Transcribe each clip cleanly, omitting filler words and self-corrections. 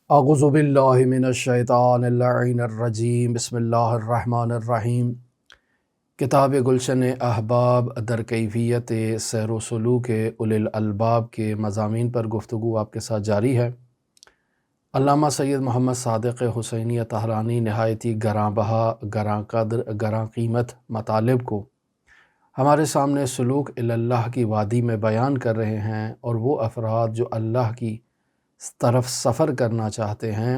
اعوذ باللہ من الشیطان اللعین الرجیم بسم اللہ الرحمن الرحیم۔ کتاب گلشن احباب در کیفیت سیر و سلوک اولی الالباب کے مضامین پر گفتگو آپ کے ساتھ جاری ہے۔ علامہ سید محمد صادق حسینی طہرانی نہایتی گراں بہا، گراں قدر، گراں قیمت مطالب کو ہمارے سامنے سلوک اللہ کی وادی میں بیان کر رہے ہیں، اور وہ افراد جو اللہ کی طرف سفر کرنا چاہتے ہیں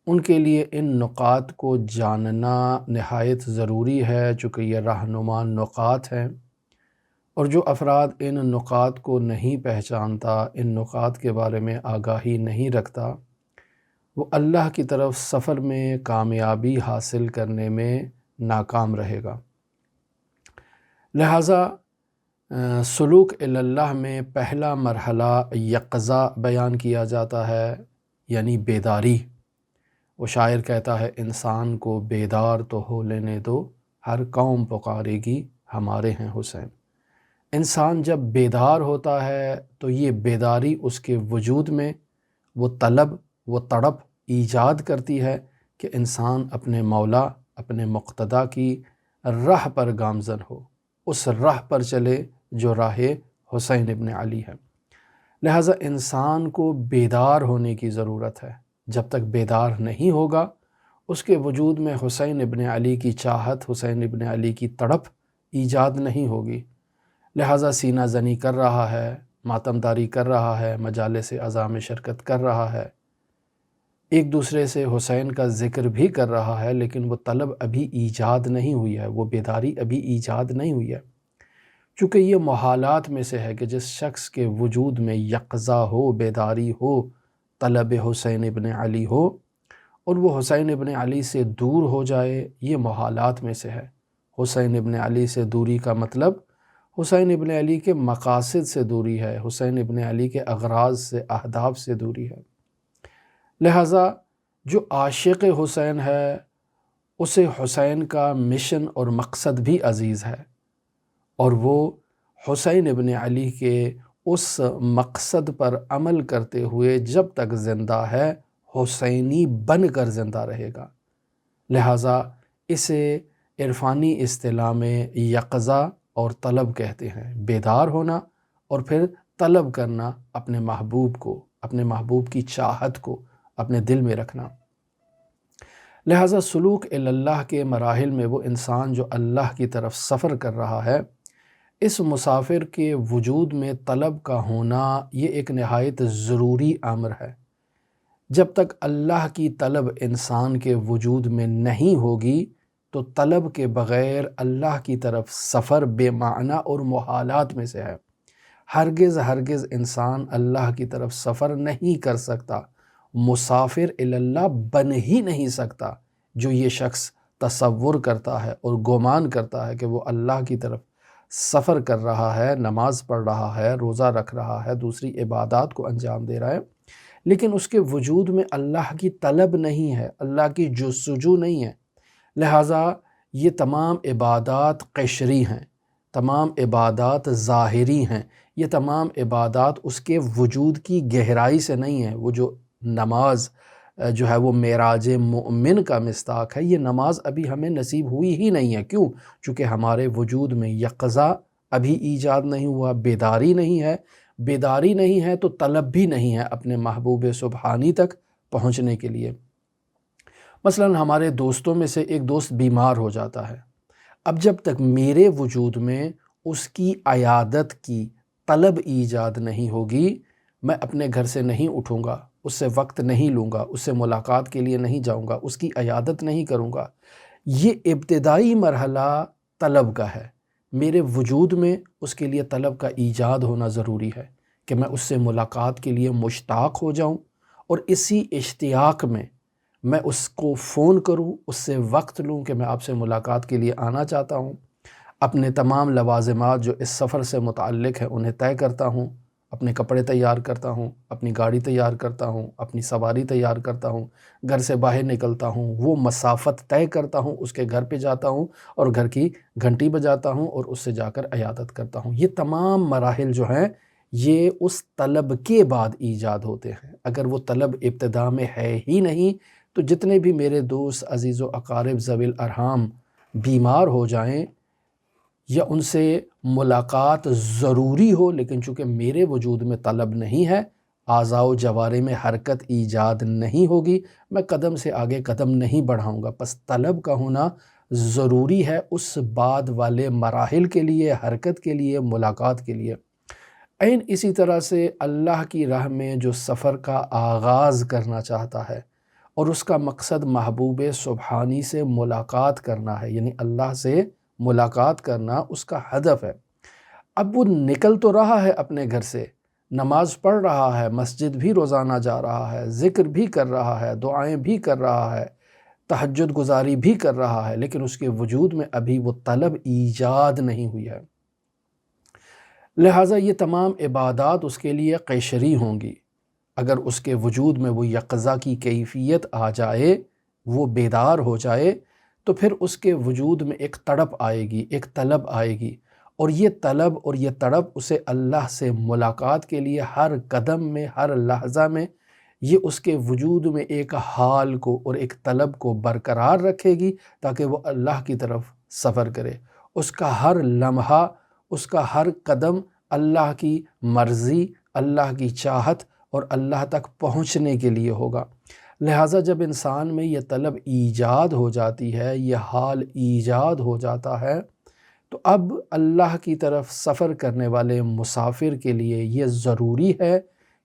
ان کے لیے ان نقاط کو جاننا نہایت ضروری ہے، چونکہ یہ رہنما نقاط ہیں، اور جو افراد ان نقاط کو نہیں پہچانتا، ان نقاط کے بارے میں آگاہی نہیں رکھتا، وہ اللہ کی طرف سفر میں کامیابی حاصل کرنے میں ناکام رہے گا۔ لہٰذا سلوک اللہ میں پہلا مرحلہ یقظہ بیان کیا جاتا ہے، یعنی بیداری۔ وہ شاعر کہتا ہے، انسان کو بیدار تو ہو لینے دو، ہر قوم پکارے گی ہمارے ہیں حسین۔ انسان جب بیدار ہوتا ہے تو یہ بیداری اس کے وجود میں وہ طلب، وہ تڑپ ایجاد کرتی ہے کہ انسان اپنے مولا، اپنے مقتدی کی راہ پر گامزن ہو، اس راہ پر چلے جو راہ حسین ابن علی ہے۔ لہٰذا انسان کو بیدار ہونے کی ضرورت ہے۔ جب تک بیدار نہیں ہوگا اس کے وجود میں حسین ابن علی کی چاہت، حسین ابن علی کی تڑپ ایجاد نہیں ہوگی۔ لہٰذا سینہ زنی کر رہا ہے، ماتمداری کر رہا ہے، مجالس عزا میں شرکت کر رہا ہے، ایک دوسرے سے حسین کا ذکر بھی کر رہا ہے، لیکن وہ طلب ابھی ایجاد نہیں ہوئی ہے، وہ بیداری ابھی ایجاد نہیں ہوئی ہے، چونکہ یہ محالات میں سے ہے کہ جس شخص کے وجود میں یقظہ ہو، بیداری ہو، طلب حسین ابن علی ہو، اور وہ حسین ابن علی سے دور ہو جائے، یہ محالات میں سے ہے۔ حسین ابن علی سے دوری کا مطلب حسین ابن علی کے مقاصد سے دوری ہے، حسین ابن علی کے اغراض سے، اہداف سے دوری ہے۔ لہٰذا جو عاشق حسین ہے اسے حسین کا مشن اور مقصد بھی عزیز ہے، اور وہ حسین ابن علی کے اس مقصد پر عمل کرتے ہوئے جب تک زندہ ہے حسینی بن کر زندہ رہے گا۔ لہٰذا اسے عرفانی اصطلاح میں یقظہ اور طلب کہتے ہیں، بیدار ہونا اور پھر طلب کرنا، اپنے محبوب کو، اپنے محبوب کی چاہت کو اپنے دل میں رکھنا۔ لہٰذا سلوک اللہ کے مراحل میں وہ انسان جو اللہ کی طرف سفر کر رہا ہے، اس مسافر کے وجود میں طلب کا ہونا یہ ایک نہایت ضروری امر ہے۔ جب تک اللہ کی طلب انسان کے وجود میں نہیں ہوگی تو طلب کے بغیر اللہ کی طرف سفر بے معنی اور محالات میں سے ہے۔ ہرگز انسان اللہ کی طرف سفر نہیں کر سکتا، مسافر اللہ بن ہی نہیں سکتا جو یہ شخص تصور کرتا ہے اور گمان کرتا ہے کہ وہ اللہ کی طرف سفر کر رہا ہے، نماز پڑھ رہا ہے، روزہ رکھ رہا ہے، دوسری عبادات کو انجام دے رہا ہے، لیکن اس کے وجود میں اللہ کی طلب نہیں ہے، اللہ کی جستجو نہیں ہے۔ لہٰذا یہ تمام عبادات قشری ہیں، تمام عبادات ظاہری ہیں، یہ تمام عبادات اس کے وجود کی گہرائی سے نہیں ہیں۔ وہ جو نماز جو ہے وہ معراج مومن کا مصداق ہے، یہ نماز ابھی ہمیں نصیب ہوئی ہی نہیں ہے۔ کیوں؟ چونکہ ہمارے وجود میں یقظہ ابھی ایجاد نہیں ہوا، بیداری نہیں ہے، بیداری نہیں ہے تو طلب بھی نہیں ہے اپنے محبوب سبحانی تک پہنچنے کے لیے۔ مثلا ہمارے دوستوں میں سے ایک دوست بیمار ہو جاتا ہے، اب جب تک میرے وجود میں اس کی عیادت کی طلب ایجاد نہیں ہوگی، میں اپنے گھر سے نہیں اٹھوں گا، اس سے وقت نہیں لوں گا، اس سے ملاقات کے لیے نہیں جاؤں گا، اس کی عیادت نہیں کروں گا۔ یہ ابتدائی مرحلہ طلب کا ہے، میرے وجود میں اس کے لیے طلب کا ایجاد ہونا ضروری ہے کہ میں اس سے ملاقات کے لیے مشتاق ہو جاؤں، اور اسی اشتیاق میں میں اس کو فون کروں، اس سے وقت لوں کہ میں آپ سے ملاقات کے لیے آنا چاہتا ہوں، اپنے تمام لوازمات جو اس سفر سے متعلق ہیں انہیں طے کرتا ہوں، اپنے کپڑے تیار کرتا ہوں، اپنی گاڑی تیار کرتا ہوں، اپنی سواری تیار کرتا ہوں، گھر سے باہر نکلتا ہوں، وہ مسافت طے کرتا ہوں، اس کے گھر پہ جاتا ہوں اور گھر کی گھنٹی بجاتا ہوں اور اس سے جا کر عیادت کرتا ہوں۔ یہ تمام مراحل جو ہیں یہ اس طلب کے بعد ایجاد ہوتے ہیں۔ اگر وہ طلب ابتدا میں ہے ہی نہیں تو جتنے بھی میرے دوست عزیز و اقارب ذوی الارحام بیمار ہو جائیں یا ان سے ملاقات ضروری ہو، لیکن چونکہ میرے وجود میں طلب نہیں ہے، اعضاء و جوارح میں حرکت ایجاد نہیں ہوگی، میں قدم سے آگے قدم نہیں بڑھاؤں گا۔ پس طلب کا ہونا ضروری ہے اس بعد والے مراحل کے لیے، حرکت کے لیے، ملاقات کے لیے۔ عین اسی طرح سے اللہ کی راہ میں جو سفر کا آغاز کرنا چاہتا ہے اور اس کا مقصد محبوب سبحانی سے ملاقات کرنا ہے، یعنی اللہ سے ملاقات کرنا اس کا ہدف ہے۔ اب وہ نکل تو رہا ہے اپنے گھر سے، نماز پڑھ رہا ہے، مسجد بھی روزانہ جا رہا ہے، ذکر بھی کر رہا ہے، دعائیں بھی کر رہا ہے، تہجد گزاری بھی کر رہا ہے، لیکن اس کے وجود میں ابھی وہ طلب ایجاد نہیں ہوئی ہے۔ لہٰذا یہ تمام عبادات اس کے لیے قیشری ہوں گی۔ اگر اس کے وجود میں وہ یقظہ کی کیفیت آ جائے، وہ بیدار ہو جائے، تو پھر اس کے وجود میں ایک تڑپ آئے گی، ایک طلب آئے گی، اور یہ طلب اور یہ تڑپ اسے اللہ سے ملاقات کے لیے ہر قدم میں، ہر لحظہ میں، یہ اس کے وجود میں ایک حال کو اور ایک طلب کو برقرار رکھے گی تاکہ وہ اللہ کی طرف سفر کرے۔ اس کا ہر لمحہ، اس کا ہر قدم اللہ کی مرضی، اللہ کی چاہت اور اللہ تک پہنچنے کے لیے ہوگا۔ لہٰذا جب انسان میں یہ طلب ایجاد ہو جاتی ہے، یہ حال ایجاد ہو جاتا ہے، تو اب اللہ کی طرف سفر کرنے والے مسافر کے لیے یہ ضروری ہے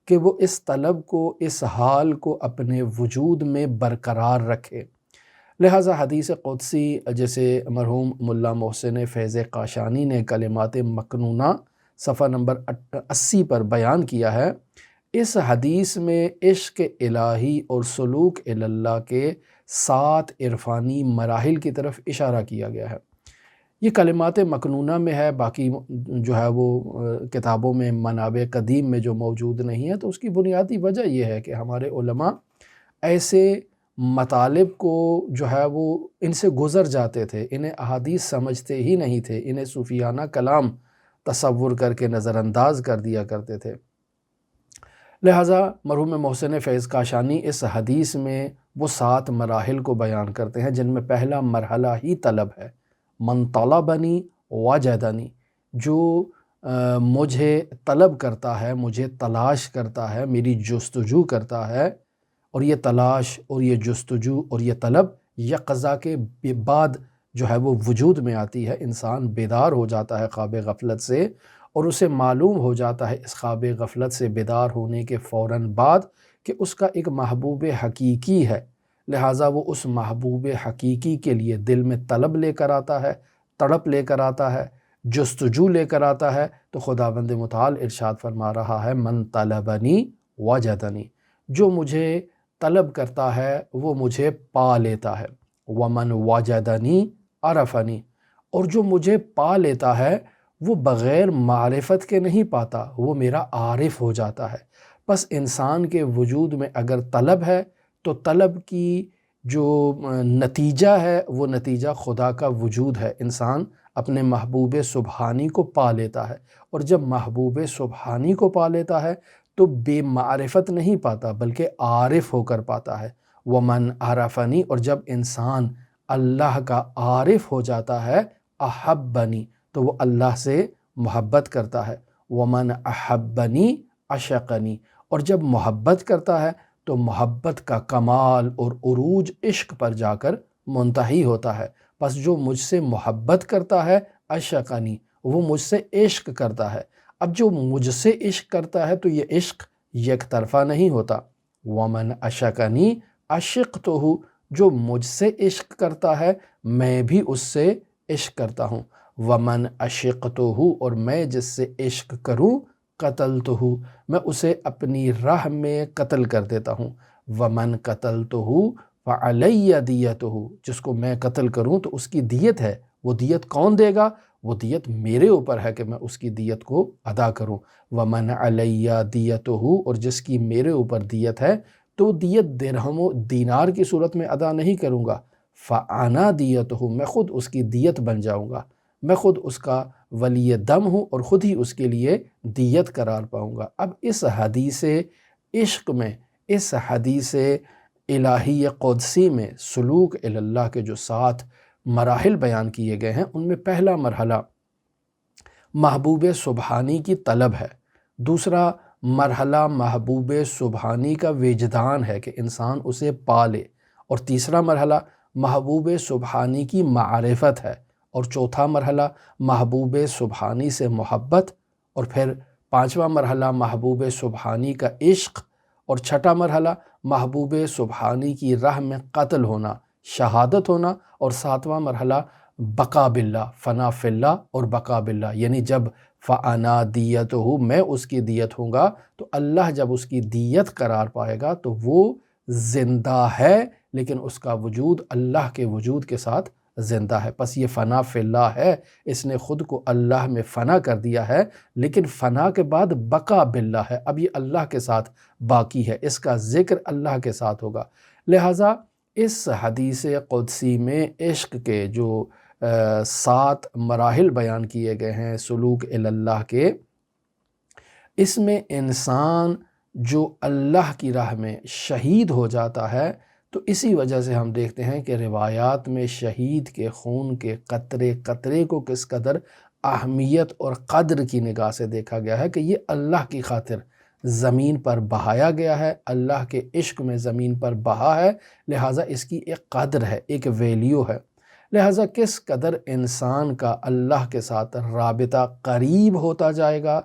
کہ وہ اس طلب کو، اس حال کو اپنے وجود میں برقرار رکھے۔ لہٰذا حدیث قدسی جیسے مرحوم ملا محسن فیض قاشانی نے کلمات مکنونہ صفحہ نمبر 80 پر بیان کیا ہے، اس حدیث میں عشق الہی اور سلوک اللہ کے 7 عرفانی مراحل کی طرف اشارہ کیا گیا ہے۔ یہ کلمات مکنونہ میں ہے، باقی جو ہے وہ کتابوں میں، منابع قدیم میں جو موجود نہیں ہے، تو اس کی بنیادی وجہ یہ ہے کہ ہمارے علماء ایسے مطالب کو جو ہے وہ ان سے گزر جاتے تھے، انہیں احادیث سمجھتے ہی نہیں تھے، انہیں صوفیانہ کلام تصور کر کے نظر انداز کر دیا کرتے تھے۔ لہٰذا مرحوم محسن فیض قاشانی اس حدیث میں وہ 7 مراحل کو بیان کرتے ہیں، جن میں پہلا مرحلہ ہی طلب ہے۔ من طلبنی وجدنی، جو مجھے طلب کرتا ہے، مجھے تلاش کرتا ہے، میری جستجو کرتا ہے، اور یہ تلاش اور یہ جستجو اور یہ طلب یقظہ کے بعد جو ہے وہ وجود میں آتی ہے۔ انسان بیدار ہو جاتا ہے خواب غفلت سے، اور اسے معلوم ہو جاتا ہے اس خواب غفلت سے بیدار ہونے کے فوراً بعد کہ اس کا ایک محبوب حقیقی ہے۔ لہٰذا وہ اس محبوب حقیقی کے لیے دل میں طلب لے کر آتا ہے، تڑپ لے کر آتا ہے، جستجو لے کر آتا ہے، تو خداوند متعال ارشاد فرما رہا ہے، من طلبنی وجدنی، جو مجھے طلب کرتا ہے وہ مجھے پا لیتا ہے۔ ومن وجدنی عرفنی، اور جو مجھے پا لیتا ہے وہ بغیر معرفت کے نہیں پاتا، وہ میرا عارف ہو جاتا ہے۔ پس انسان کے وجود میں اگر طلب ہے تو طلب کی جو نتیجہ ہے وہ نتیجہ خدا کا وجود ہے۔ انسان اپنے محبوب سبحانی کو پا لیتا ہے، اور جب محبوب سبحانی کو پا لیتا ہے تو بے معرفت نہیں پاتا بلکہ عارف ہو کر پاتا ہے۔ ومن عرفنی، اور جب انسان اللہ کا عارف ہو جاتا ہے، احبنی، تو وہ اللہ سے محبت کرتا ہے۔ ومن احبنی عشقنی، اور جب محبت کرتا ہے تو محبت کا کمال اور عروج عشق پر جا کر منتہی ہوتا ہے۔ پس جو مجھ سے محبت کرتا ہے، عشقنی، وہ مجھ سے عشق کرتا ہے۔ اب جو مجھ سے عشق کرتا ہے تو یہ عشق یک طرفہ نہیں ہوتا۔ ومن عشقنی عشقتہ، جو مجھ سے عشق کرتا ہے میں بھی اس سے عشق کرتا ہوں۔ ومن عشقتہ، اور میں جس سے عشق کروں، قتلتہ، میں اسے اپنی راہ میں قتل کر دیتا ہوں۔ ومن قتلتہ فعلی دیتہ، جس کو میں قتل کروں تو اس کی دیت ہے۔ وہ دیت کون دے گا؟ وہ دیت میرے اوپر ہے کہ میں اس کی دیت کو ادا کروں۔ ومن علی دیتہ، اور جس کی میرے اوپر دیت ہے تو دیت درہم و دینار کی صورت میں ادا نہیں کروں گا، فانا دیتہ، میں خود اس کی دیت بن جاؤں گا، میں خود اس کا ولی دم ہوں اور خود ہی اس کے لیے دیت قرار پاؤں گا۔ اب اس حدیث عشق میں، اس حدیث الہی قدسی میں سلوک اللہ کے جو 7 مراحل بیان کیے گئے ہیں، ان میں پہلا مرحلہ محبوب سبحانی کی طلب ہے، دوسرا مرحلہ محبوب سبحانی کا وجدان ہے کہ انسان اسے پالے، اور تیسرا مرحلہ محبوب سبحانی کی معرفت ہے، اور چوتھا مرحلہ محبوب سبحانی سے محبت، اور پھر پانچواں مرحلہ محبوب سبحانی کا عشق، اور چھٹا مرحلہ محبوب سبحانی کی راہ میں قتل ہونا، شہادت ہونا، اور ساتواں مرحلہ بقا باللہ، فنا فی اللہ اور بقا باللہ، یعنی جب فانا دیت ہوں، میں اس کی دیت ہوں گا، تو اللہ جب اس کی دیت قرار پائے گا تو وہ زندہ ہے، لیکن اس کا وجود اللہ کے وجود کے ساتھ زندہ ہے۔ پس یہ فنا فی اللہ ہے، اس نے خود کو اللہ میں فنا کر دیا ہے، لیکن فنا کے بعد بقا باللہ ہے، اب یہ اللہ کے ساتھ باقی ہے، اس کا ذکر اللہ کے ساتھ ہوگا۔ لہٰذا اس حدیث قدسی میں عشق کے جو 7 مراحل بیان کیے گئے ہیں سلوک اللہ کے، اس میں انسان جو اللہ کی راہ میں شہید ہو جاتا ہے، تو اسی وجہ سے ہم دیکھتے ہیں کہ روایات میں شہید کے خون کے قطرے قطرے کو کس قدر اہمیت اور قدر کی نگاہ سے دیکھا گیا ہے کہ یہ اللہ کی خاطر زمین پر بہایا گیا ہے، اللہ کے عشق میں زمین پر بہا ہے، لہٰذا اس کی ایک قدر ہے، ایک ویلیو ہے۔ لہٰذا کس قدر انسان کا اللہ کے ساتھ رابطہ قریب ہوتا جائے گا،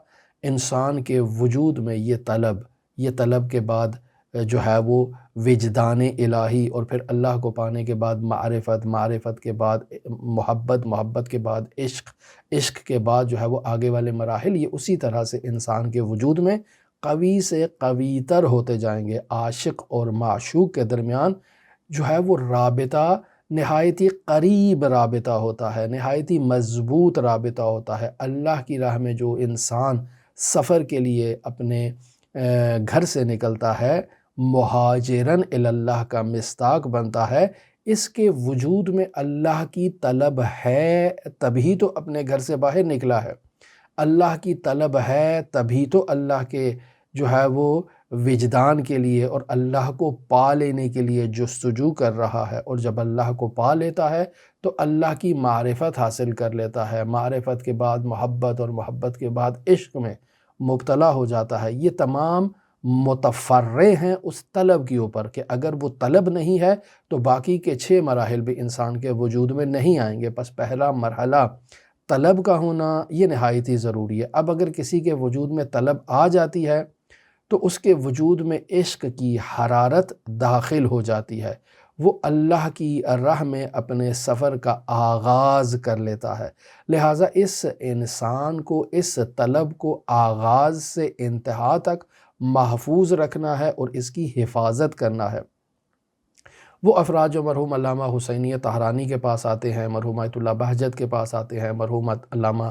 انسان کے وجود میں یہ طلب کے بعد جو ہے وہ وجدان الہی، اور پھر اللہ کو پانے کے بعد معرفت کے بعد محبت کے بعد عشق کے بعد جو ہے وہ آگے والے مراحل، یہ اسی طرح سے انسان کے وجود میں قوی سے قوی تر ہوتے جائیں گے۔ عاشق اور معشوق کے درمیان جو ہے وہ رابطہ نہایتی قریب رابطہ ہوتا ہے، نہایتی مضبوط رابطہ ہوتا ہے۔ اللہ کی راہ میں جو انسان سفر کے لیے اپنے گھر سے نکلتا ہے، مہاجرن اللہ کا مصداق بنتا ہے، اس کے وجود میں اللہ کی طلب ہے، تبھی تو اپنے گھر سے باہر نکلا ہے۔ اللہ کی طلب ہے، تبھی تو اللہ کے جو ہے وہ وجدان کے لیے اور اللہ کو پا لینے کے لیے جستجو کر رہا ہے، اور جب اللہ کو پا لیتا ہے تو اللہ کی معرفت حاصل کر لیتا ہے، معرفت کے بعد محبت، اور محبت کے بعد عشق میں مبتلا ہو جاتا ہے۔ یہ تمام متفرع ہیں اس طلب کے اوپر کہ اگر وہ طلب نہیں ہے تو باقی کے 6 مراحل بھی انسان کے وجود میں نہیں آئیں گے۔ پس پہلا مرحلہ طلب کا ہونا یہ نہایت ہی ضروری ہے۔ اب اگر کسی کے وجود میں طلب آ جاتی ہے تو اس کے وجود میں عشق کی حرارت داخل ہو جاتی ہے، وہ اللہ کی راہ میں اپنے سفر کا آغاز کر لیتا ہے۔ لہٰذا اس انسان کو اس طلب کو آغاز سے انتہا تک محفوظ رکھنا ہے اور اس کی حفاظت کرنا ہے۔ وہ افراد جو مرحوم علامہ حسینیہ طہرانی کے پاس آتے ہیں، مرحوم آیت اللہ بہجت کے پاس آتے ہیں، مرحوم علامہ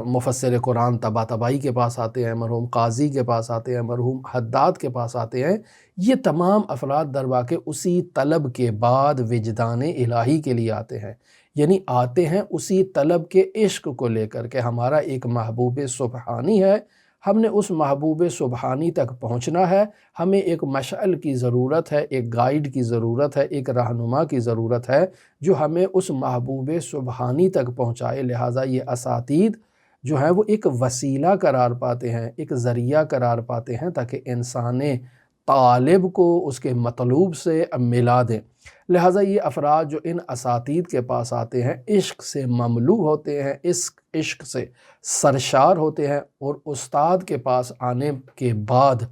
مفسر قرآن طباطبائی کے پاس آتے ہیں، مرحوم قاضی کے پاس آتے ہیں، مرحوم حداد کے پاس آتے ہیں، یہ تمام افراد درواقع اسی طلب کے بعد وجدان الہی کے لیے آتے ہیں، یعنی آتے ہیں اسی طلب کے عشق کو لے کر کہ ہمارا ایک محبوب سبحانی ہے، ہم نے اس محبوب سبحانی تک پہنچنا ہے، ہمیں ایک مشعل کی ضرورت ہے، ایک گائیڈ کی ضرورت ہے، ایک رہنما کی ضرورت ہے جو ہمیں اس محبوب سبحانی تک پہنچائے۔ لہٰذا یہ اساتید جو ہیں وہ ایک وسیلہ قرار پاتے ہیں، ایک ذریعہ قرار پاتے ہیں تاکہ انسان طالب کو اس کے مطلوب سے ملا دیں۔ لہٰذا یہ افراد جو ان اساتید کے پاس آتے ہیں عشق سے مملو ہوتے ہیں، عشق سے سرشار ہوتے ہیں، اور استاد کے پاس آنے کے بعد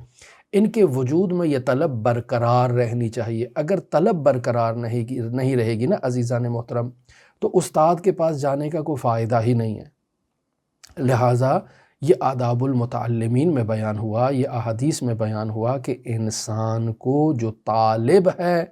ان کے وجود میں یہ طلب برقرار رہنی چاہیے۔ اگر طلب برقرار نہیں رہے گی نا عزیزان محترم، تو استاد کے پاس جانے کا کوئی فائدہ ہی نہیں ہے۔ لہٰذا یہ آداب المتعلمین میں بیان ہوا، یہ احادیث میں بیان ہوا کہ انسان کو جو طالب ہے،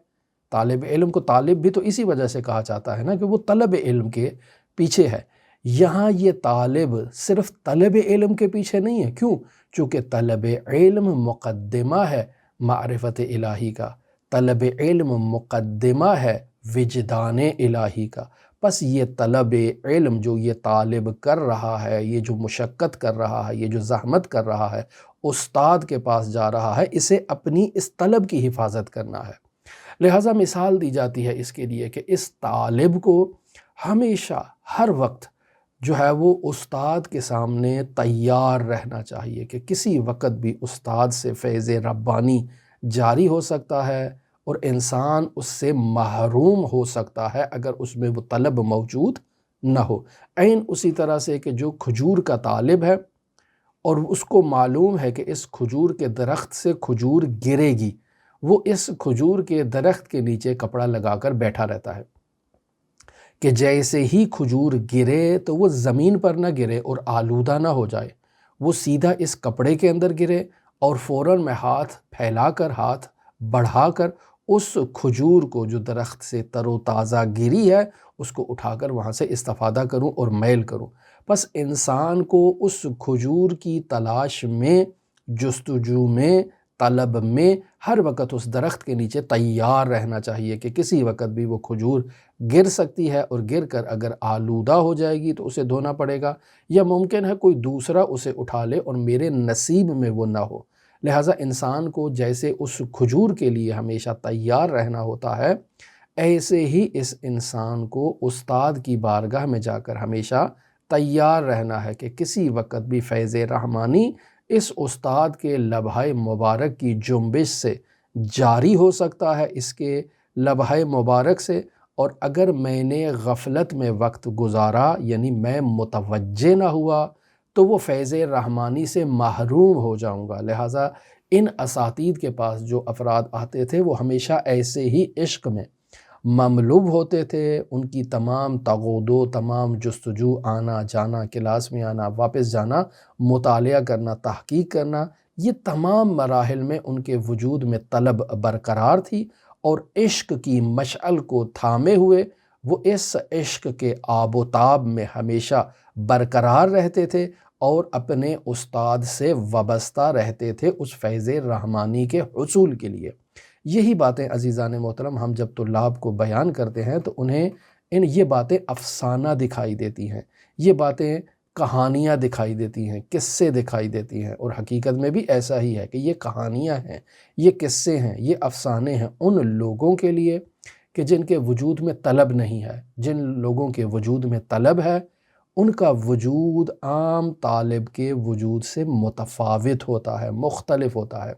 طالب علم کو طالب بھی تو اسی وجہ سے کہا جاتا ہے نا کہ وہ طلب علم کے پیچھے ہے۔ یہاں یہ طالب صرف طلب علم کے پیچھے نہیں ہے، کیوں؟ چونکہ طلب علم مقدمہ ہے معرفت الہی کا، طلب علم مقدمہ ہے وجدان الہی کا۔ پس یہ طلب علم جو یہ طالب کر رہا ہے، یہ جو مشقت کر رہا ہے، یہ جو زحمت کر رہا ہے، استاد کے پاس جا رہا ہے، اسے اپنی اس طلب کی حفاظت کرنا ہے۔ لہٰذا مثال دی جاتی ہے اس کے لیے کہ اس طالب کو ہمیشہ ہر وقت جو ہے وہ استاد کے سامنے تیار رہنا چاہیے کہ کسی وقت بھی استاد سے فیض ربانی جاری ہو سکتا ہے اور انسان اس سے محروم ہو سکتا ہے اگر اس میں وہ طلب موجود نہ ہو۔ عین اسی طرح سے کہ جو کھجور کا طالب ہے اور اس کو معلوم ہے کہ اس کھجور کے درخت سے کھجور گرے گی، وہ اس کھجور کے درخت کے نیچے کپڑا لگا کر بیٹھا رہتا ہے کہ جیسے ہی کھجور گرے تو وہ زمین پر نہ گرے اور آلودہ نہ ہو جائے، وہ سیدھا اس کپڑے کے اندر گرے اور فوراً میں ہاتھ پھیلا کر، ہاتھ بڑھا کر اس کھجور کو جو درخت سے تر و تازہ گری ہے اس کو اٹھا کر وہاں سے استفادہ کروں اور میل کروں۔ پس انسان کو اس کھجور کی تلاش میں، جستجو میں، طلب میں ہر وقت اس درخت کے نیچے تیار رہنا چاہیے کہ کسی وقت بھی وہ کھجور گر سکتی ہے، اور گر کر اگر آلودہ ہو جائے گی تو اسے دھونا پڑے گا، یا ممکن ہے کوئی دوسرا اسے اٹھا لے اور میرے نصیب میں وہ نہ ہو۔ لہٰذا انسان کو جیسے اس کھجور کے لیے ہمیشہ تیار رہنا ہوتا ہے، ایسے ہی اس انسان کو استاد کی بارگاہ میں جا کر ہمیشہ تیار رہنا ہے کہ کسی وقت بھی فیض رحمانی اس استاد کے لمحہ مبارک کی جنبش سے جاری ہو سکتا ہے، اس کے لمحہ مبارک سے، اور اگر میں نے غفلت میں وقت گزارا یعنی میں متوجہ نہ ہوا تو وہ فیض رحمانی سے محروم ہو جاؤں گا۔ لہٰذا ان اساتید کے پاس جو افراد آتے تھے وہ ہمیشہ ایسے ہی عشق میں مملوب ہوتے تھے، ان کی تمام تغودو، تمام جستجو، آنا جانا، کلاس میں آنا، واپس جانا، مطالعہ کرنا، تحقیق کرنا، یہ تمام مراحل میں ان کے وجود میں طلب برقرار تھی، اور عشق کی مشعل کو تھامے ہوئے وہ اس عشق کے آب و تاب میں ہمیشہ برقرار رہتے تھے اور اپنے استاد سے وابستہ رہتے تھے اس فیض رحمانی کے حصول کے لیے۔ یہی باتیں عزیزان محترم ہم جب طلاب کو بیان کرتے ہیں تو انہیں یہ باتیں افسانہ دکھائی دیتی ہیں، یہ باتیں کہانیاں دکھائی دیتی ہیں، قصے دکھائی دیتی ہیں، اور حقیقت میں بھی ایسا ہی ہے کہ یہ کہانیاں ہیں، یہ قصے ہیں، یہ افسانے ہیں ان لوگوں کے لیے کہ جن کے وجود میں طلب نہیں ہے۔ جن لوگوں کے وجود میں طلب ہے ان کا وجود عام طالب کے وجود سے متفاوت ہوتا ہے، مختلف ہوتا ہے۔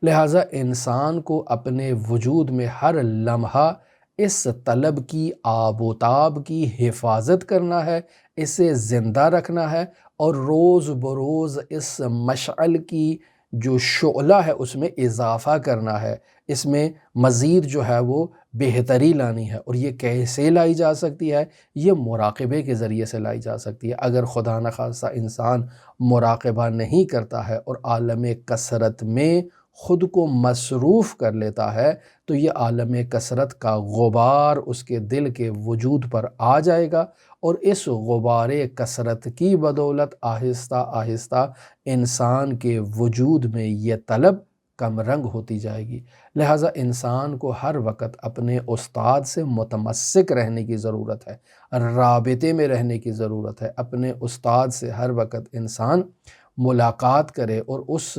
لہٰذا انسان کو اپنے وجود میں ہر لمحہ اس طلب کی آب و تاب کی حفاظت کرنا ہے، اسے زندہ رکھنا ہے، اور روز بروز اس مشعل کی جو شعلہ ہے اس میں اضافہ کرنا ہے، اس میں مزید جو ہے وہ بہتری لانی ہے۔ اور یہ کیسے لائی جا سکتی ہے؟ یہ مراقبے کے ذریعے سے لائی جا سکتی ہے۔ اگر خدا نخواستہ انسان مراقبہ نہیں کرتا ہے اور عالم کثرت میں خود کو مصروف کر لیتا ہے تو یہ عالم کثرت کا غبار اس کے دل کے وجود پر آ جائے گا، اور اس غبار کثرت کی بدولت آہستہ آہستہ انسان کے وجود میں یہ طلب کم رنگ ہوتی جائے گی۔ لہٰذا انسان کو ہر وقت اپنے استاد سے متمسک رہنے کی ضرورت ہے، رابطے میں رہنے کی ضرورت ہے۔ اپنے استاد سے ہر وقت انسان ملاقات کرے اور اس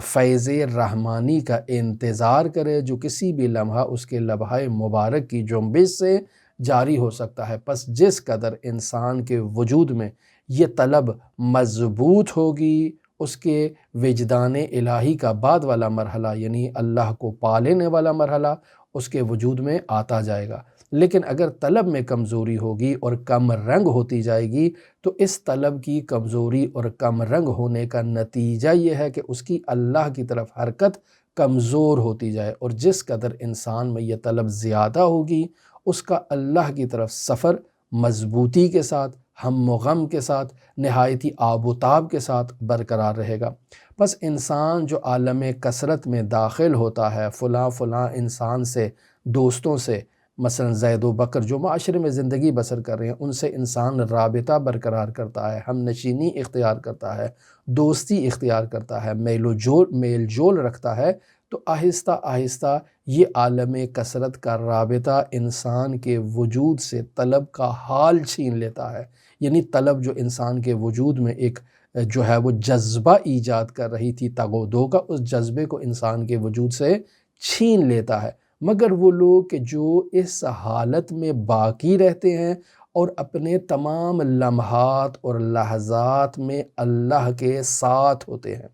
فیض رحمانی کا انتظار کرے جو کسی بھی لمحہ اس کے لمحہ مبارک کی جنبش سے جاری ہو سکتا ہے۔ پس جس قدر انسان کے وجود میں یہ طلب مضبوط ہوگی، اس کے وجدان الہی کا بعد والا مرحلہ یعنی اللہ کو پا لینے والا مرحلہ اس کے وجود میں آتا جائے گا۔ لیکن اگر طلب میں کمزوری ہوگی اور کم رنگ ہوتی جائے گی تو اس طلب کی کمزوری اور کم رنگ ہونے کا نتیجہ یہ ہے کہ اس کی اللہ کی طرف حرکت کمزور ہوتی جائے، اور جس قدر انسان میں یہ طلب زیادہ ہوگی اس کا اللہ کی طرف سفر مضبوطی کے ساتھ، ہم و غم کے ساتھ، نہایتی آب و تاب کے ساتھ برقرار رہے گا۔ بس انسان جو عالم کثرت میں داخل ہوتا ہے، فلاں انسان سے، دوستوں سے، مثلا زید و بکر جو معاشرے میں زندگی بسر کر رہے ہیں ان سے انسان رابطہ برقرار کرتا ہے، ہم نشینی اختیار کرتا ہے، دوستی اختیار کرتا ہے، میل جول رکھتا ہے، تو آہستہ آہستہ یہ عالم کثرت کا رابطہ انسان کے وجود سے طلب کا حال چھین لیتا ہے، یعنی طلب جو انسان کے وجود میں ایک جو ہے وہ جذبہ ایجاد کر رہی تھی تگ و دو کا، اس جذبے کو انسان کے وجود سے چھین لیتا ہے۔ مگر وہ لوگ کہ جو اس حالت میں باقی رہتے ہیں اور اپنے تمام لمحات اور لحظات میں اللہ کے ساتھ ہوتے ہیں،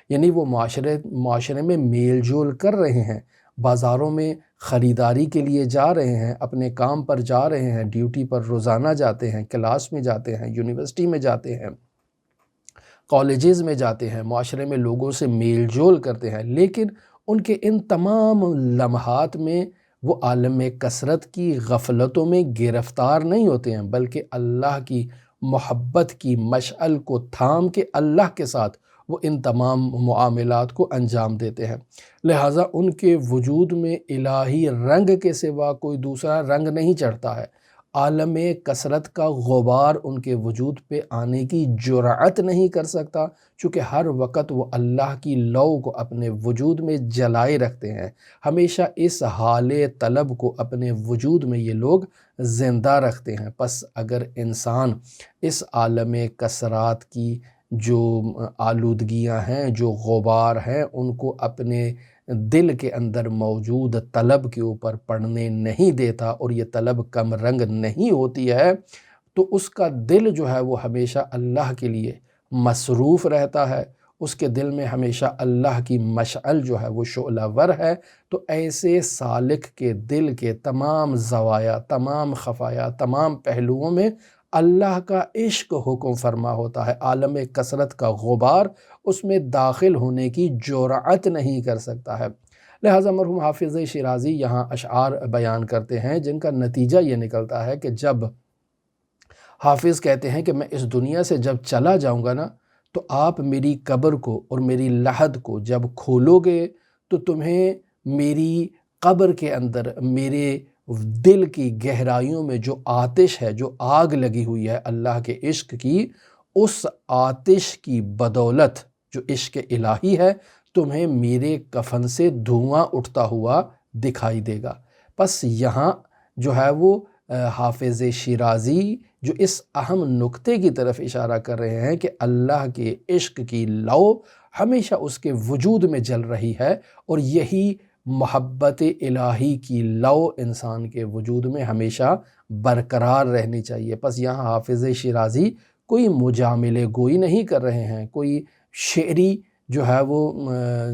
یعنی وہ معاشرے میں میل جول کر رہے ہیں، بازاروں میں خریداری کے لیے جا رہے ہیں، اپنے کام پر جا رہے ہیں، ڈیوٹی پر روزانہ جاتے ہیں، کلاس میں جاتے ہیں، یونیورسٹی میں جاتے ہیں، کالجز میں جاتے ہیں، معاشرے میں لوگوں سے میل جول کرتے ہیں، لیکن ان کے ان تمام لمحات میں وہ عالم کثرت کی غفلتوں میں گرفتار نہیں ہوتے ہیں، بلکہ اللہ کی محبت کی مشعل کو تھام کے اللہ کے ساتھ وہ ان تمام معاملات کو انجام دیتے ہیں۔ لہٰذا ان کے وجود میں الہی رنگ کے سوا کوئی دوسرا رنگ نہیں چڑھتا ہے، عالم کثرت کا غبار ان کے وجود پہ آنے کی جرأت نہیں کر سکتا، چونکہ ہر وقت وہ اللہ کی لو کو اپنے وجود میں جلائے رکھتے ہیں، ہمیشہ اس حال طلب کو اپنے وجود میں یہ لوگ زندہ رکھتے ہیں۔ پس اگر انسان اس عالم کثرات کی جو آلودگیاں ہیں، جو غبار ہیں، ان کو اپنے دل کے اندر موجود طلب کے اوپر پڑنے نہیں دیتا اور یہ طلب کم رنگ نہیں ہوتی ہے، تو اس کا دل جو ہے وہ ہمیشہ اللہ کے لیے مصروف رہتا ہے، اس کے دل میں ہمیشہ اللہ کی مشعل جو ہے وہ شعلہ ور ہے۔ تو ایسے سالک کے دل کے تمام زوایا، تمام خفایا، تمام پہلوؤں میں اللہ کا عشق حکم فرما ہوتا ہے، عالم کثرت کا غبار اس میں داخل ہونے کی جرأت نہیں کر سکتا ہے۔ لہٰذا مرحوم حافظ شیرازی یہاں اشعار بیان کرتے ہیں جن کا نتیجہ یہ نکلتا ہے کہ جب حافظ کہتے ہیں کہ میں اس دنیا سے جب چلا جاؤں گا نا، تو آپ میری قبر کو اور میری لحد کو جب کھولو گے تو تمہیں میری قبر کے اندر میرے دل کی گہرائیوں میں جو آتش ہے، جو آگ لگی ہوئی ہے اللہ کے عشق کی، اس آتش کی بدولت جو عشق الہی ہے تمہیں میرے کفن سے دھواں اٹھتا ہوا دکھائی دے گا۔ پس یہاں جو ہے وہ حافظ شیرازی جو اس اہم نقطے کی طرف اشارہ کر رہے ہیں کہ اللہ کے عشق کی لو ہمیشہ اس کے وجود میں جل رہی ہے، اور یہی محبت الہی کی لو انسان کے وجود میں ہمیشہ برقرار رہنی چاہیے۔ پس یہاں حافظ شیرازی کوئی مجاملے گوئی نہیں کر رہے ہیں، کوئی شعری جو ہے وہ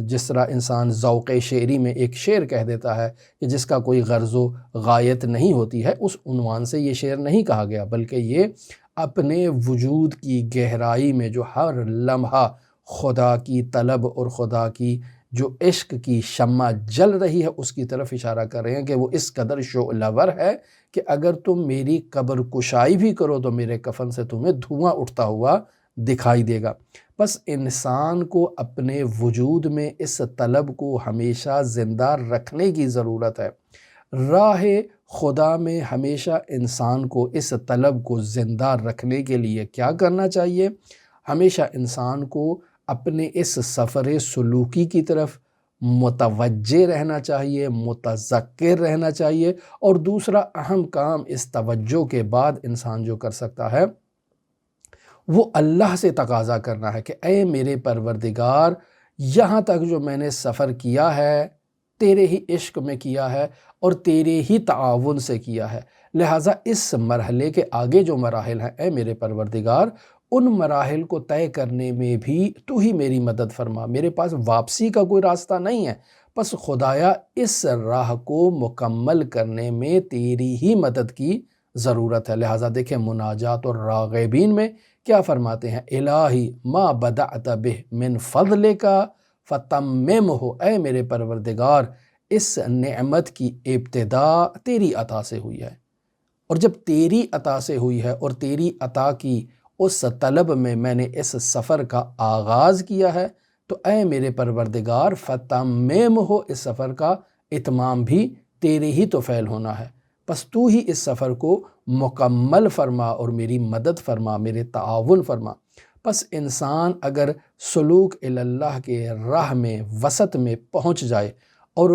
جس طرح انسان ذوق شعری میں ایک شعر کہہ دیتا ہے کہ جس کا کوئی غرض و غایت نہیں ہوتی ہے، اس عنوان سے یہ شعر نہیں کہا گیا، بلکہ یہ اپنے وجود کی گہرائی میں جو ہر لمحہ خدا کی طلب اور خدا کی جو عشق کی شمع جل رہی ہے اس کی طرف اشارہ کر رہے ہیں کہ وہ اس قدر شعلہ ور ہے کہ اگر تم میری قبر کشائی بھی کرو تو میرے کفن سے تمہیں دھواں اٹھتا ہوا دکھائی دے گا۔ بس انسان کو اپنے وجود میں اس طلب کو ہمیشہ زندہ رکھنے کی ضرورت ہے۔ راہ خدا میں ہمیشہ انسان کو اس طلب کو زندہ رکھنے کے لیے کیا کرنا چاہیے؟ ہمیشہ انسان کو اپنے اس سفر سلوکی کی طرف متوجہ رہنا چاہیے، متذکر رہنا چاہیے، اور دوسرا اہم کام اس توجہ کے بعد انسان جو کر سکتا ہے وہ اللہ سے تقاضا کرنا ہے کہ اے میرے پروردگار، یہاں تک جو میں نے سفر کیا ہے تیرے ہی عشق میں کیا ہے اور تیرے ہی تعاون سے کیا ہے، لہٰذا اس مرحلے کے آگے جو مراحل ہیں اے میرے پروردگار، ان مراحل کو طے کرنے میں بھی تو ہی میری مدد فرما، میرے پاس واپسی کا کوئی راستہ نہیں ہے، پس خدایا اس راہ کو مکمل کرنے میں تیری ہی مدد کی ضرورت ہے۔ لہٰذا دیکھیں مناجات الراغبین میں کیا فرماتے ہیں؟ الہی ما بدعت بہ من فضلک فتممہ، اے میرے پروردگار اس نعمت کی ابتدا تیری عطا سے ہوئی ہے، اور جب تیری عطا سے ہوئی ہے اور تیری عطا کی اس طلب میں نے اس سفر کا آغاز کیا ہے، تو اے میرے پروردگار فتممہ، اس سفر کا اتمام بھی تیرے ہی تو فعل ہونا ہے، پس تو ہی اس سفر کو مکمل فرما اور میری مدد فرما، میرے تعاون فرما۔ پس انسان اگر سلوک اللہ کے راہ میں وسط میں پہنچ جائے اور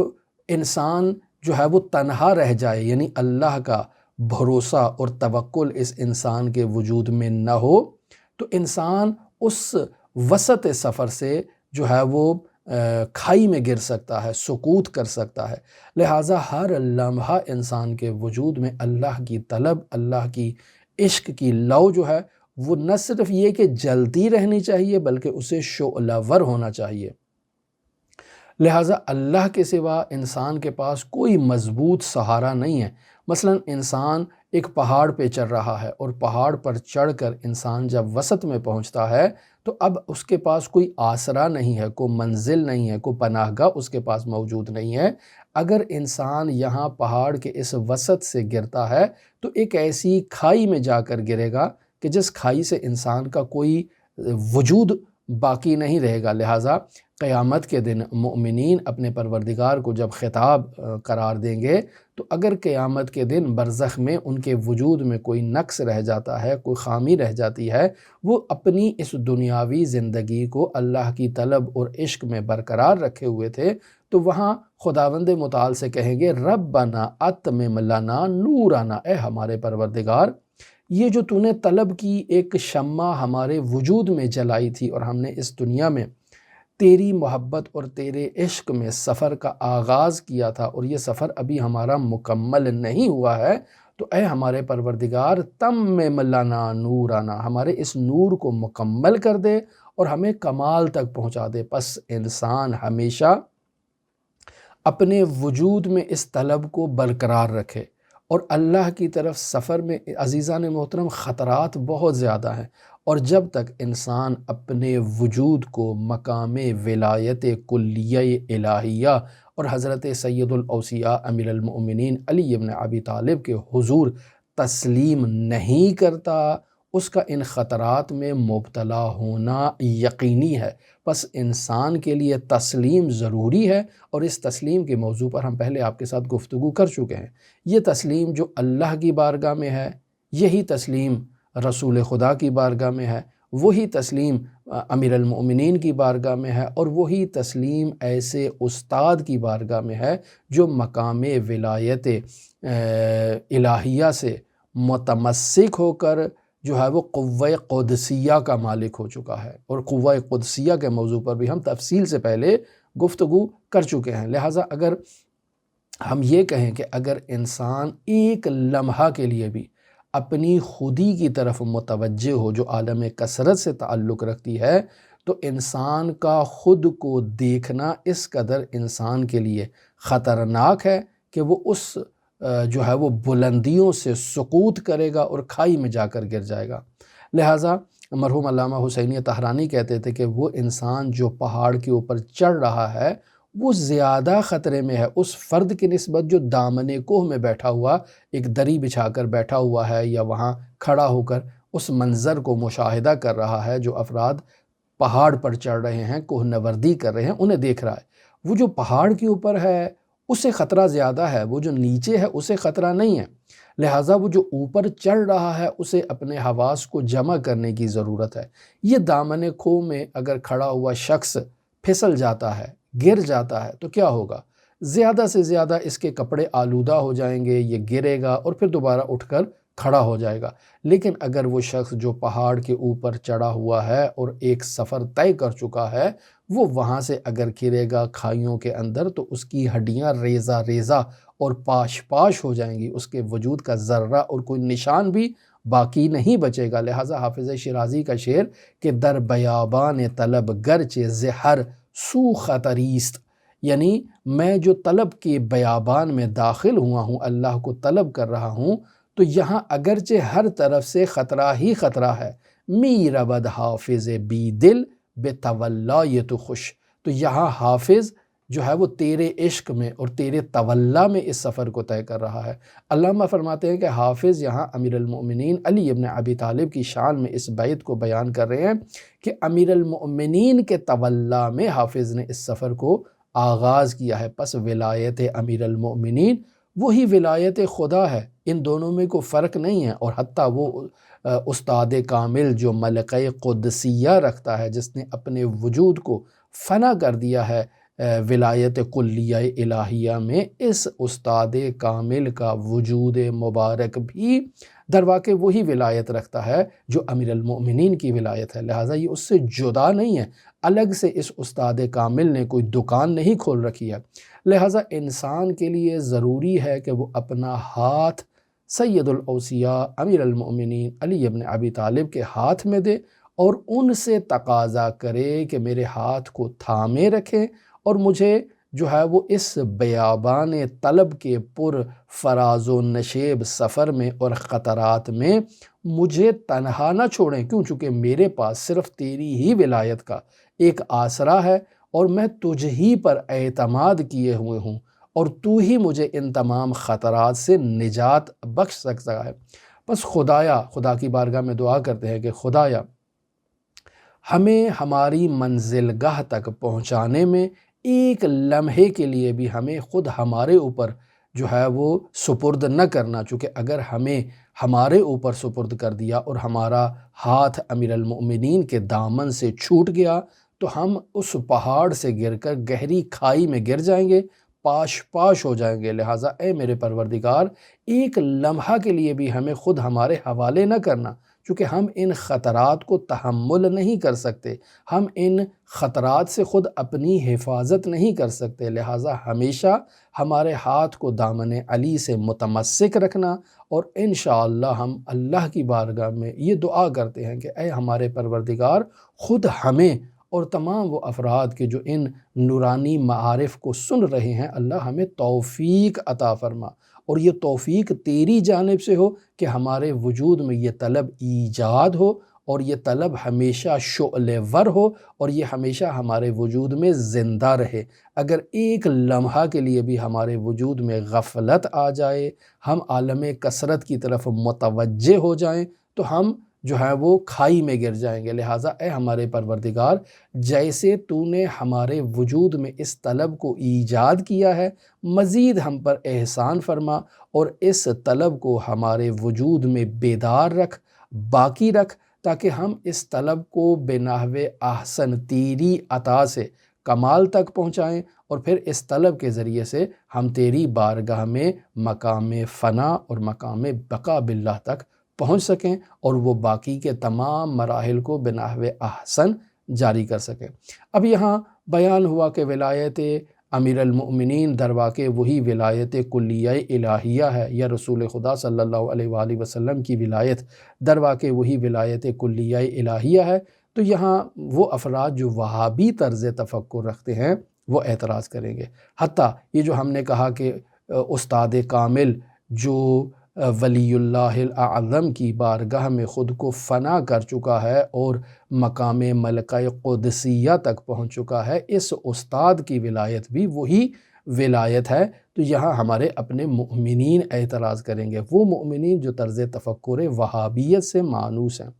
انسان جو ہے وہ تنہا رہ جائے، یعنی اللہ کا بھروسہ اور توکل اس انسان کے وجود میں نہ ہو، تو انسان اس وسط سفر سے جو ہے وہ کھائی میں گر سکتا ہے، سقوط کر سکتا ہے۔ لہٰذا ہر لمحہ انسان کے وجود میں اللہ کی طلب، اللہ کی عشق کی لو جو ہے وہ نہ صرف یہ کہ جلتی رہنی چاہیے بلکہ اسے شعلہ ور ہونا چاہیے۔ لہٰذا اللہ کے سوا انسان کے پاس کوئی مضبوط سہارا نہیں ہے۔ مثلا انسان ایک پہاڑ پہ چڑھ رہا ہے اور پہاڑ پر چڑھ کر انسان جب وسط میں پہنچتا ہے تو اب اس کے پاس کوئی آسرا نہیں ہے، کوئی منزل نہیں ہے، کوئی پناہ گاہ اس کے پاس موجود نہیں ہے۔ اگر انسان یہاں پہاڑ کے اس وسط سے گرتا ہے تو ایک ایسی کھائی میں جا کر گرے گا کہ جس کھائی سے انسان کا کوئی وجود باقی نہیں رہے گا۔ لہٰذا قیامت کے دن مؤمنین اپنے پروردگار کو جب خطاب قرار دیں گے تو اگر قیامت کے دن برزخ میں ان کے وجود میں کوئی نقص رہ جاتا ہے، کوئی خامی رہ جاتی ہے، وہ اپنی اس دنیاوی زندگی کو اللہ کی طلب اور عشق میں برقرار رکھے ہوئے تھے، تو وہاں خداوند متعال سے کہیں گے ربنا اتمم لنا نورنا، اے ہمارے پروردگار یہ جو تو نے طلب کی ایک شمع ہمارے وجود میں جلائی تھی اور ہم نے اس دنیا میں تیری محبت اور تیرے عشق میں سفر کا آغاز کیا تھا اور یہ سفر ابھی ہمارا مکمل نہیں ہوا ہے، تو اے ہمارے پروردگار تمم لنا نورنا، ہمارے اس نور کو مکمل کر دے اور ہمیں کمال تک پہنچا دے۔ پس انسان ہمیشہ اپنے وجود میں اس طلب کو برقرار رکھے اور اللہ کی طرف سفر میں عزیزان محترم خطرات بہت زیادہ ہیں، اور جب تک انسان اپنے وجود کو مقام ولایت کلیہ الہیہ اور حضرت سید الاوصیاء امیر المؤمنین علی بن ابی طالب کے حضور تسلیم نہیں کرتا، اس کا ان خطرات میں مبتلا ہونا یقینی ہے۔ پس انسان کے لیے تسلیم ضروری ہے، اور اس تسلیم کے موضوع پر ہم پہلے آپ کے ساتھ گفتگو کر چکے ہیں۔ یہ تسلیم جو اللہ کی بارگاہ میں ہے، یہی تسلیم رسول خدا کی بارگاہ میں ہے، وہی تسلیم امیر المؤمنین کی بارگاہ میں ہے، اور وہی تسلیم ایسے استاد کی بارگاہ میں ہے جو مقام ولایت الہیہ سے متمسک ہو کر جو ہے وہ قوہ قدسیہ کا مالک ہو چکا ہے، اور قوہ قدسیہ کے موضوع پر بھی ہم تفصیل سے پہلے گفتگو کر چکے ہیں۔ لہٰذا اگر ہم یہ کہیں کہ اگر انسان ایک لمحہ کے لیے بھی اپنی خودی کی طرف متوجہ ہو جو عالم کثرت سے تعلق رکھتی ہے، تو انسان کا خود کو دیکھنا اس قدر انسان کے لیے خطرناک ہے کہ وہ اس جو ہے وہ بلندیوں سے سقوط کرے گا اور کھائی میں جا کر گر جائے گا۔ لہٰذا مرحوم علامہ حسینی طہرانی کہتے تھے کہ وہ انسان جو پہاڑ کے اوپر چڑھ رہا ہے وہ زیادہ خطرے میں ہے اس فرد کی نسبت جو دامن کوہ میں بیٹھا ہوا، ایک دری بچھا کر بیٹھا ہوا ہے، یا وہاں کھڑا ہو کر اس منظر کو مشاہدہ کر رہا ہے جو افراد پہاڑ پر چڑھ رہے ہیں، کوہ نوردی کر رہے ہیں، انہیں دیکھ رہا ہے۔ وہ جو پہاڑ کے اوپر ہے اسے خطرہ زیادہ ہے، وہ جو نیچے ہے اسے خطرہ نہیں ہے۔ لہٰذا وہ جو اوپر چڑھ رہا ہے اسے اپنے حواس کو جمع کرنے کی ضرورت ہے۔ یہ دامن کوہ میں اگر کھڑا ہوا شخص پھسل جاتا ہے، گر جاتا ہے، تو کیا ہوگا؟ زیادہ سے زیادہ اس کے کپڑے آلودہ ہو جائیں گے، یہ گرے گا اور پھر دوبارہ اٹھ کر کھڑا ہو جائے گا۔ لیکن اگر وہ شخص جو پہاڑ کے اوپر چڑھا ہوا ہے اور ایک سفر طے کر چکا ہے، وہ وہاں سے اگر گرے گا کھائیوں کے اندر تو اس کی ہڈیاں ریزہ ریزہ اور پاش پاش ہو جائیں گی، اس کے وجود کا ذرہ اور کوئی نشان بھی باقی نہیں بچے گا۔ لہٰذا حافظ شیرازی کا شعر کہ در بیابان طلب گرچہ زہر سو خطریست، یعنی میں جو طلب کے بیابان میں داخل ہوا ہوں، اللہ کو طلب کر رہا ہوں، تو یہاں اگرچہ ہر طرف سے خطرہ ہی خطرہ ہے، می رود حافظ بی دل بے تولا یہ تو خوش، تو یہاں حافظ جو ہے وہ تیرے عشق میں اور تیرے تولا میں اس سفر کو طے کر رہا ہے۔ علامہ فرماتے ہیں کہ حافظ یہاں امیر المؤمنین علی بن ابی طالب کی شان میں اس بیت کو بیان کر رہے ہیں کہ امیر المؤمنین کے تولا میں حافظ نے اس سفر کو آغاز کیا ہے۔ پس ولایت امیر المؤمنین وہی ولایت خدا ہے، ان دونوں میں کوئی فرق نہیں ہے۔ اور حتیٰ وہ استاد کامل جو ملکہ قدسیہ رکھتا ہے، جس نے اپنے وجود کو فنا کر دیا ہے ولایت کلیہ الہیہ میں، اس استاد کامل کا وجود مبارک بھی در واقع وہی ولایت رکھتا ہے جو امیر المؤمنین کی ولایت ہے، لہٰذا یہ اس سے جدا نہیں ہے۔ الگ سے اس استاد کامل نے کوئی دکان نہیں کھول رکھی ہے، لہٰذا انسان کے لیے ضروری ہے کہ وہ اپنا ہاتھ سید الاوصیاء امیر المؤمنین علی ابن ابی طالب کے ہاتھ میں دے اور ان سے تقاضا کرے کہ میرے ہاتھ کو تھامے رکھیں اور مجھے جو ہے وہ اس بیابان طلب کے پر فراز و نشیب سفر میں اور خطرات میں مجھے تنہا نہ چھوڑیں، کیوں؟ چونکہ میرے پاس صرف تیری ہی ولایت کا ایک آسرا ہے اور میں تجھ ہی پر اعتماد کیے ہوئے ہوں اور تو ہی مجھے ان تمام خطرات سے نجات بخش سکتا ہے۔ بس خدا کی بارگاہ میں دعا کرتے ہیں کہ خدایا ہمیں ہماری منزل گاہ تک پہنچانے میں ایک لمحے کے لیے بھی ہمیں خود ہمارے اوپر جو ہے وہ سپرد نہ کرنا، چونکہ اگر ہمیں ہمارے اوپر سپرد کر دیا اور ہمارا ہاتھ امیر المؤمنین کے دامن سے چھوٹ گیا تو ہم اس پہاڑ سے گر کر گہری کھائی میں گر جائیں گے، پاش پاش ہو جائیں گے۔ لہٰذا اے میرے پروردگار، ایک لمحہ کے لیے بھی ہمیں خود ہمارے حوالے نہ کرنا، چونکہ ہم ان خطرات کو تحمل نہیں کر سکتے، ہم ان خطرات سے خود اپنی حفاظت نہیں کر سکتے، لہٰذا ہمیشہ ہمارے ہاتھ کو دامن علی سے متمسک رکھنا۔ اور انشاءاللہ ہم اللہ کی بارگاہ میں یہ دعا کرتے ہیں کہ اے ہمارے پروردگار، خود ہمیں اور تمام وہ افراد کے جو ان نورانی معارف کو سن رہے ہیں، اللہ ہمیں توفیق عطا فرما، اور یہ توفیق تیری جانب سے ہو کہ ہمارے وجود میں یہ طلب ایجاد ہو اور یہ طلب ہمیشہ شعلہ ور ہو اور یہ ہمیشہ ہمارے وجود میں زندہ رہے۔ اگر ایک لمحہ کے لیے بھی ہمارے وجود میں غفلت آ جائے، ہم عالم کثرت کی طرف متوجہ ہو جائیں تو ہم جو ہے وہ کھائی میں گر جائیں گے۔ لہٰذا اے ہمارے پروردگار، جیسے تو نے ہمارے وجود میں اس طلب کو ایجاد کیا ہے، مزید ہم پر احسان فرما اور اس طلب کو ہمارے وجود میں بیدار رکھ، باقی رکھ، تاکہ ہم اس طلب کو بنحو احسن تیری عطا سے کمال تک پہنچائیں اور پھر اس طلب کے ذریعے سے ہم تیری بارگاہ میں مقام فنا اور مقام بقا باللہ تک پہنچ سکیں اور وہ باقی کے تمام مراحل کو بنحو احسن جاری کر سکیں۔ اب یہاں بیان ہوا کہ ولایت امیر المؤمنین در واقع وہی ولایت کلیہ الہیہ ہے، یا رسول خدا صلی اللہ علیہ وآلہ وسلم کی ولایت در واقع وہی ولایت کلیہ الہیہ ہے۔ تو یہاں وہ افراد جو وہابی طرز تفکر رکھتے ہیں وہ اعتراض کریں گے۔ حتیٰ یہ جو ہم نے کہا کہ استاد کامل جو ولی اللہ الاعظم کی بارگاہ میں خود کو فنا کر چکا ہے اور مقام ملکہ قدسیہ تک پہنچ چکا ہے، اس استاد کی ولایت بھی وہی ولایت ہے۔ تو یہاں ہمارے اپنے مؤمنین اعتراض کریں گے، وہ مؤمنین جو طرز تفکر وہابیت سے مانوس ہیں۔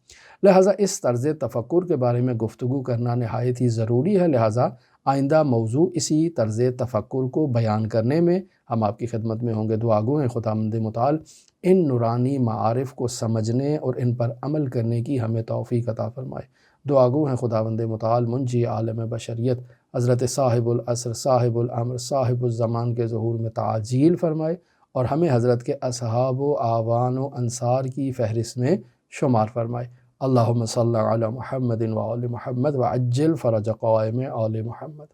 لہٰذا اس طرز تفکر کے بارے میں گفتگو کرنا نہایت ہی ضروری ہے، لہٰذا آئندہ موضوع اسی طرز تفکر کو بیان کرنے میں ہم آپ کی خدمت میں ہوں گے۔ دعا گو ہیں خداوند متعال ان نورانی معارف کو سمجھنے اور ان پر عمل کرنے کی ہمیں توفیق عطا فرمائے۔ دعا گو ہیں خداوند متعال منجی عالم بشریت حضرت صاحب العصر صاحب الامر صاحب الزمان کے ظہور میں تعجیل فرمائے اور ہمیں حضرت کے اصحاب و اعوان و انصار کی فہرست میں شمار فرمائے۔ اللہم صلی علی محمد و آل محمد وعجل فرج قائم آل محمد۔